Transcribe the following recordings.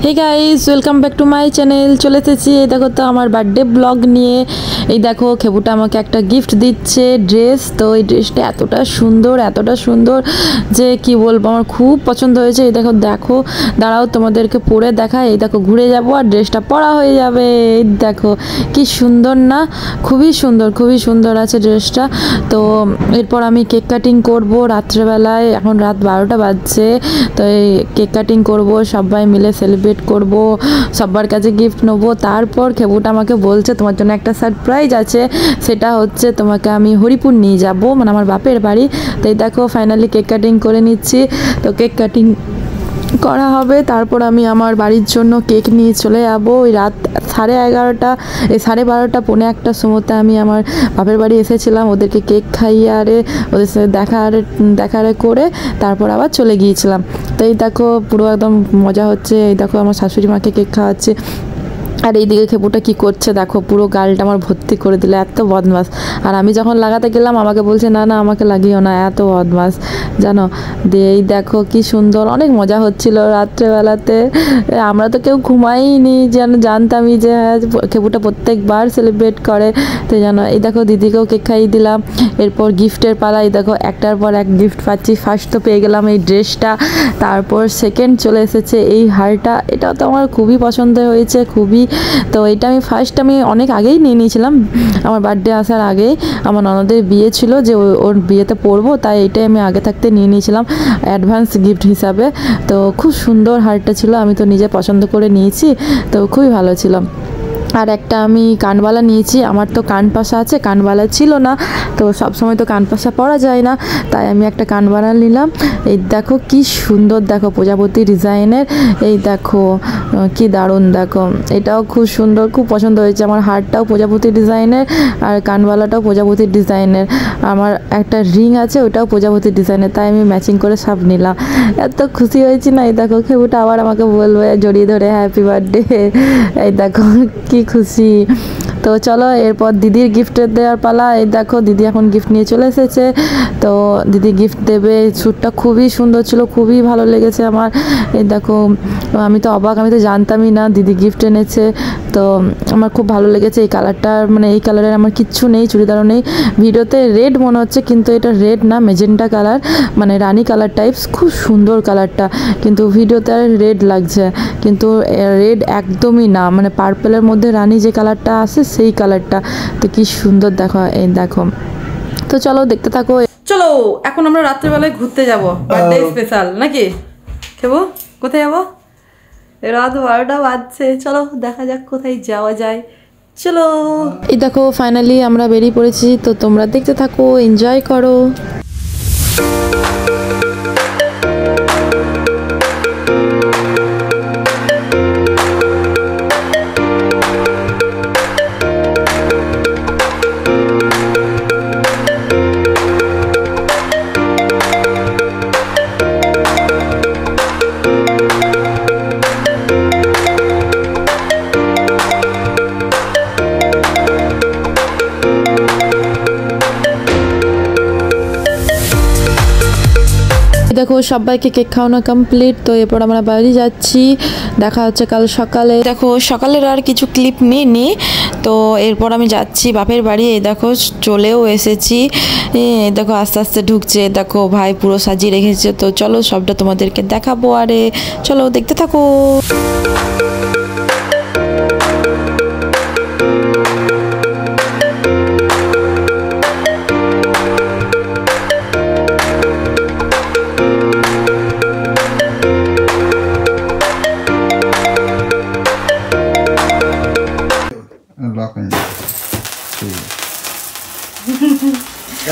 Hey guys welcome back to my channel चले एसेছি এই দেখো তো আমার বার্থডে ব্লগ নিয়ে। এই দেখো খেবুটা আমাকে একটা গিফট দিচ্ছে ড্রেস। তো এই ড্রেসটা এতটা সুন্দর যে কি বলবো, আমার খুব পছন্দ হয়েছে। এই দেখো দেখো দাঁড়াও তোমাদেরকে পরে দেখায়। এই দেখো ঘুরে যাব আর ড্রেসটা পরা হয়ে যাবে। এই দেখো কি সুন্দর না, খুবই সুন্দর আছে ড্রেসটা। তো এরপর আমি কেক কাটিং করব রাত্রেবেলায়, এখন রাত 12টা বাজছে। তো এই কেক কাটিং করব, সবাই মিলে সেলিব্রেট করব, সবার কাছে গিফট নেবো। তারপর খেবুটা আমাকে বলছে তোমার জন্য একটা সারপ্রাইজ আছে, সেটা হচ্ছে তোমাকে আমি হরিপুর নিয়ে যাব, মানে আমার বাপের বাড়ি। তো এই দেখো ফাইনালি কেক কাটিং করে নিচ্ছি। তো কেক কাটিং করা হবে, তারপর আমি আমার বাড়ির জন্য কেক নিয়ে চলে যাব। ওই রাত 12:30 পৌনে একটার সময়তে আমি আমার বাপের বাড়ি এসেছিলাম, ওদেরকে কেক খাইয়ে আরে ওদের সাথে দেখা করে তারপর আবার চলে গিয়েছিলাম। তো এই দেখো পুরো একদম মজা হচ্ছে। এই দেখো আমার শাশুড়ি মাকে কেক খাওয়াচ্ছে, আর এইদিকে খেপুটা কি করছে দেখো, পুরো গালটা আমার ভর্তি করে দিল, এত বদমাস। আর আমি যখন লাগাতে গেলাম আমাকে বলছে না আমাকে লাগিও না, এত বদমাস জানো। দিয়ে এই দেখো কি সুন্দর, অনেক মজা হচ্ছিল রাত্রেবেলাতে। আমরা তো কেউ ঘুমাইনি, যেন জানতামই যে হ্যাঁ খেপুটা প্রত্যেকবার সেলিব্রেট করে। তো জানো এই দেখো দিদিকেও কেক খাইয়ে দিলাম। এরপর গিফটের পালা, এই দেখো একটার পর এক গিফট পাচ্ছি। ফার্স্ট তো পেয়ে গেলাম এই ড্রেসটা, তারপর সেকেন্ড চলে এসেছে এই হারটা। এটা তো আমার খুবই পছন্দ হয়েছে, খুবই। তো এটা আমি অনেক আগেই নিয়ে নিয়েছিলাম, আমার বার্থডে আসার আগেই। আমার ননদের বিয়ে ছিল, যে ওর বিয়েতে পরবো, তাই এটাই আমি আগে থাকতে নিয়ে নিয়েছিলাম অ্যাডভান্স গিফট হিসাবে। তো খুব সুন্দর হারটা ছিল, আমি তো নিজে পছন্দ করে নিয়েছি, তো খুবই ভালো ছিল। আর একটা আমি কানবালা নিয়েছি, আমার তো কান পাশা আছে, কানবালা ছিল না। তো সবসময় তো কান পাশা পরা যায় না, তাই আমি একটা কানবালা নিলাম। এই দেখো কি সুন্দর, দেখো প্রজাপতি ডিজাইনের। এই দেখো কি দারুণ, দেখো এটাও খুব সুন্দর, খুব পছন্দ হয়েছে। আমার হারটাও প্রজাপতি ডিজাইনের আর কানবালাটাও প্রজাপতি ডিজাইনের। আমার একটা রিং আছে, ওটাও প্রজাপতি ডিজাইনের, তাই আমি ম্যাচিং করে সব নিলাম। এত খুশি হয়েছি না। এই দেখো খেবুটা আবার আমাকে বলবে জড়িয়ে ধরে হ্যাপি বার্থডে। এই দেখো কি খুশি। তো চলো এরপর দিদির গিফট দেওয়ার পালা। এই দেখো দিদি এখন গিফট নিয়ে চলে এসেছে। তো দিদি গিফট দেবে। স্যুটটা খুবই সুন্দর ছিল, খুবই ভালো লেগেছে আমার। এই দেখো আমি তো অবাক, আমি তো জানতামই না দিদি গিফট এনেছে। তো আমার খুব ভালো লেগেছে এই কালারটা, মানে এই কালারের আমার কিচ্ছু নেই, চুড়িদারও নেই। ভিডিওতে রেড মনে হচ্ছে, কিন্তু এটা রেড না, মেজেন্টা কালার, মানে রানী কালার টাইপস। খুব সুন্দর কালারটা, কিন্তু ভিডিওতে রেড লাগছে, কিন্তু রেড একদমই না, মানে পার্পেলের মধ্যে রানী যে কালারটা আসে সেই কালারটা। তো কি সুন্দর দেখো, এই দেখো। তো চলো দেখতে থাকো। চলো এখন আমরা রাত্রেবেলায় ঘুরতে যাব, বার্থডে স্পেশাল নাকি? খেবো কোথায় যাবো? রাত 12টা বাজছে, চলো দেখা যাক কোথায় যাওয়া যায়। চলো এই দেখো ফাইনালি আমরা বেরিয়ে পড়েছি। তো তোমরা দেখতে থাকো, এনজয় করো। দেখো সবাইকে কেক খাওয়ানো কমপ্লিট। তো এরপর আমরা বাড়ি যাচ্ছি, দেখা হচ্ছে কাল সকালে। দেখো সকালের আর কিছু ক্লিপ নিইনি। তো এরপর আমি যাচ্ছি বাপের বাড়ি। এই দেখো চলেও এসেছি, দেখো আস্তে আস্তে ঢুকছে। দেখো ভাই পুরো সাজিয়ে রেখেছে। তো চলো সবটা তোমাদেরকে দেখাবো, আরে চলো দেখতে থাকো।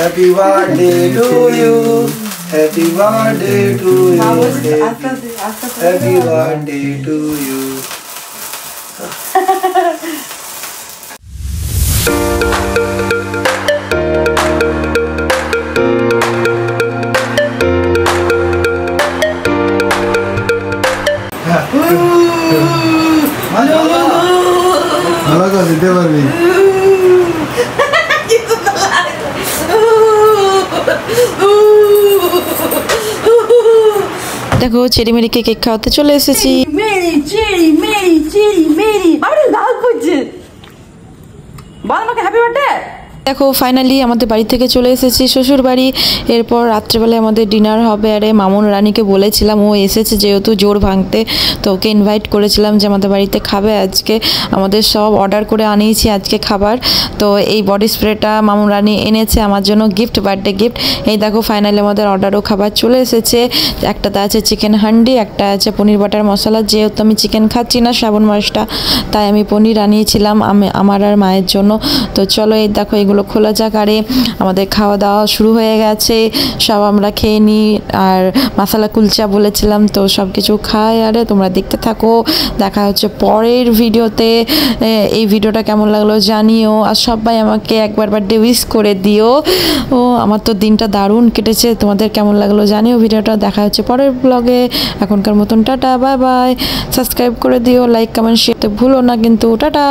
Happy birthday to you. Happy birthday to you. Happy birthday to you. ভালো করে দিতে পারবি। দেখো চেরি মেরিকে কেক খাওয়াতে চলে এসেছি। মেরি চেরি বেরি বাবা লাল পড়ছে বল আমাকে হ্যাপি বার্থডে। দেখো ফাইনালি আমাদের বাড়ি থেকে চলে এসেছি শ্বশুর বাড়ি। এরপর রাত্রেবেলায় আমাদের ডিনার হবে। আরে মামুন রানীকে বলেছিলাম, ও এসেছে যেহেতু জোর ভাঙতে, তো ওকে ইনভাইট করেছিলাম যে আমাদের বাড়িতে খাবে আজকে। আমাদের সব অর্ডার করে আনিয়েছি আজকে খাবার। তো এই বডি স্প্রেটা মামুন রানী এনেছে আমার জন্য গিফট, বার্থডে গিফট। এই দেখো ফাইনালি আমাদের অর্ডারও খাবার চলে এসেছে। একটাতে আছে চিকেন হান্ডি, একটা আছে পনির বাটার মশলা। যেহেতু আমি চিকেন খাচ্ছি না শ্রাবণ মাসটা, তাই আমি পনির আনিয়েছিলাম আমার আর মায়ের জন্য। তো চলো এই দেখো এগুলো খোলা যাক। আরে আমাদের খাওয়া দাওয়া শুরু হয়ে গেছে, সব আমরা খেয়ে নিই। আর মশলা কুলচা বলেছিলাম, তো সব কিছু খাই। আরে তোমরা দেখতে থাকো, দেখা হচ্ছে পরের ভিডিওতে। এই ভিডিওটা কেমন লাগলো জানিও, আর সবাই আমাকে একবার বার্থডে উইশ করে দিও। ও আমার তো দিনটা দারুণ কেটেছে, তোমাদের কেমন লাগলো জানিও ভিডিওটা। দেখা হচ্ছে পরের ব্লগে। এখনকার মতন টাটা, বাই বাই। সাবস্ক্রাইব করে দিও, লাইক কমেন্ট শেয়ার ভুলো না কিন্তু। টাটা।